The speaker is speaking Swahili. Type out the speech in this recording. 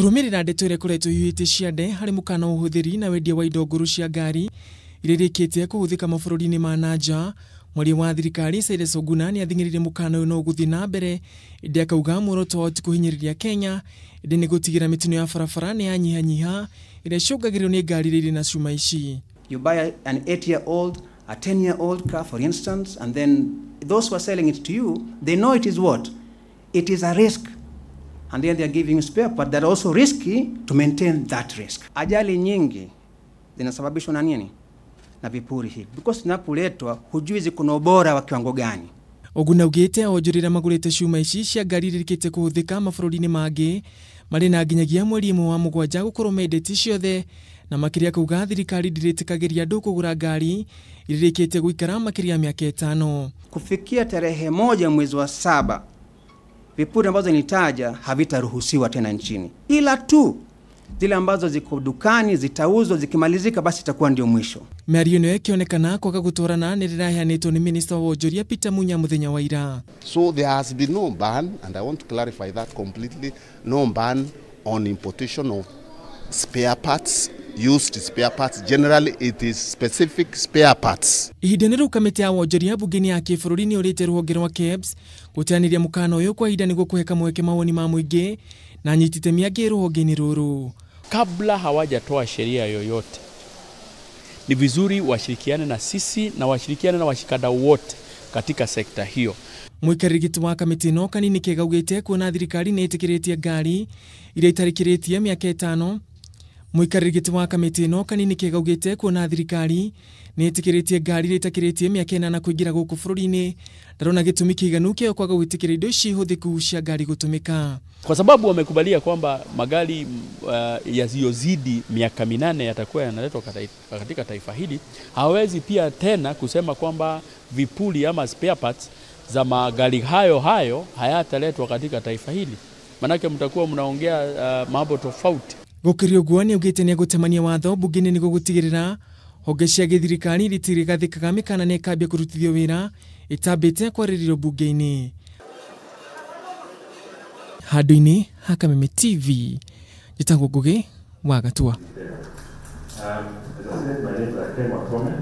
Kurumirira ndeto ire kuretwo yuhite ciande hari mukana uhuthiri na wendia wa indo nguru cia ngari iririkitie kuhuthika mabũrũri-inĩ ma nanja. Mwari wa thirikari Cyrus Oguna ni athing'irire mukana uyu no guthi na mbere indi akauga muoroto wa kuhinyiriria Kenya indi ni gutigira mitino ya barabara ni yanyihanyiha iria cungagirwo ni ngari iria na cuma ici. You buy an 8-year-old, a 10-year-old car, for instance, and then those who are selling it to you, they know it is what? It is a risk. And then they are giving you spare part that are also risky to maintain that risk. Ajali nyingi zinasababishwa na nini? Na vipuri hivi. Because zinapoletwa hujui ziko ubora wa kiwango gani. Oguna ugite onjorera magurite cuma ici cia ngari irikite kuhuthika mabũrũri-inĩ mangĩ mari na nginyagia mweri wa mugwanja gukorwo mendeti ciothe na makiria kuga thirikari ndiritikagiria andu kugura ngari irikite guikara makiria miaka 5. Kufikia tarehe 1 mwezi wa 7 vipuri ambazo nitaja havitaruhusiwa tena nchini, ila tu zile ambazo ziko dukani zitauzwa, zikimalizika basi itakuwa ndio mwisho. Mĩario ĩno ĩkĩonekana kwaga gũtwarana nĩ rĩraheanĩtwo nĩ Minister wa Wonjoria Peter Munya mũthenya wa ira. So there has been no ban, and I want to clarify that completely, no ban on importation of spare parts, used spare parts. Generally it is specific spare parts. Ihinda rĩu kamĩtĩ ya wonjoria bunge-inĩ ya kĩbũrũri nĩ ũrĩte rũhonge rwa KEBS gũteanĩria mũkana ũyũ kwa ihinda nĩguo kũhe kamweke mawoni ma mũingĩ na nyitite mĩangĩ rũhonge-inĩ rũrũ. Kabla hawajatoa sheria yoyote, ni vizuri washirikiane na sisi na washirikiane na washikadau wote katika sekta hiyo. Mũikarĩri wa kamĩtĩ ĩno Kanini Kega augĩte kuona thirikari nĩ ĩtĩkĩrĩtie ngari iria itarĩkĩrĩtie mĩaka 5. Mũikarĩri wa kamĩtĩ ĩno Kanini Kega augĩte kuona thirikari nĩ ĩtĩkĩrĩtie ngari iria itakĩrĩtie mĩaka 8 kũingĩra gũkũ bũrũri-inĩ, ndarona gĩtũmi kĩiganu kĩo kwaga gwĩtĩkĩra indo ici hũthĩku cia ngari gũtũmĩka. Kwa sababu wamekubalia kwamba magari yaziyozidi miaka 8 yatakuwa yanaletwa katika taifa hili, hawezi pia tena kusema kwamba vipuli ama spare parts za magari hayo hayataletwa katika taifa hili. Manake mtakuwa mnaongea mambo tofauti. Gũkĩrĩ ũguo nĩ augĩte nĩ agũtemania watho bunge-inĩ nĩguo gũtigĩrĩra honge cia gĩthirikari rĩtirigathĩkaga mĩkana na ĩkambia kũrutithio wĩra ĩtambĩte kwarĩrĩrio bunge-inĩ. Handũ-inĩ ha Kameme TV, njĩtagwo Ngũgĩ wa Gatua. As I said, my name is Akem Wakome.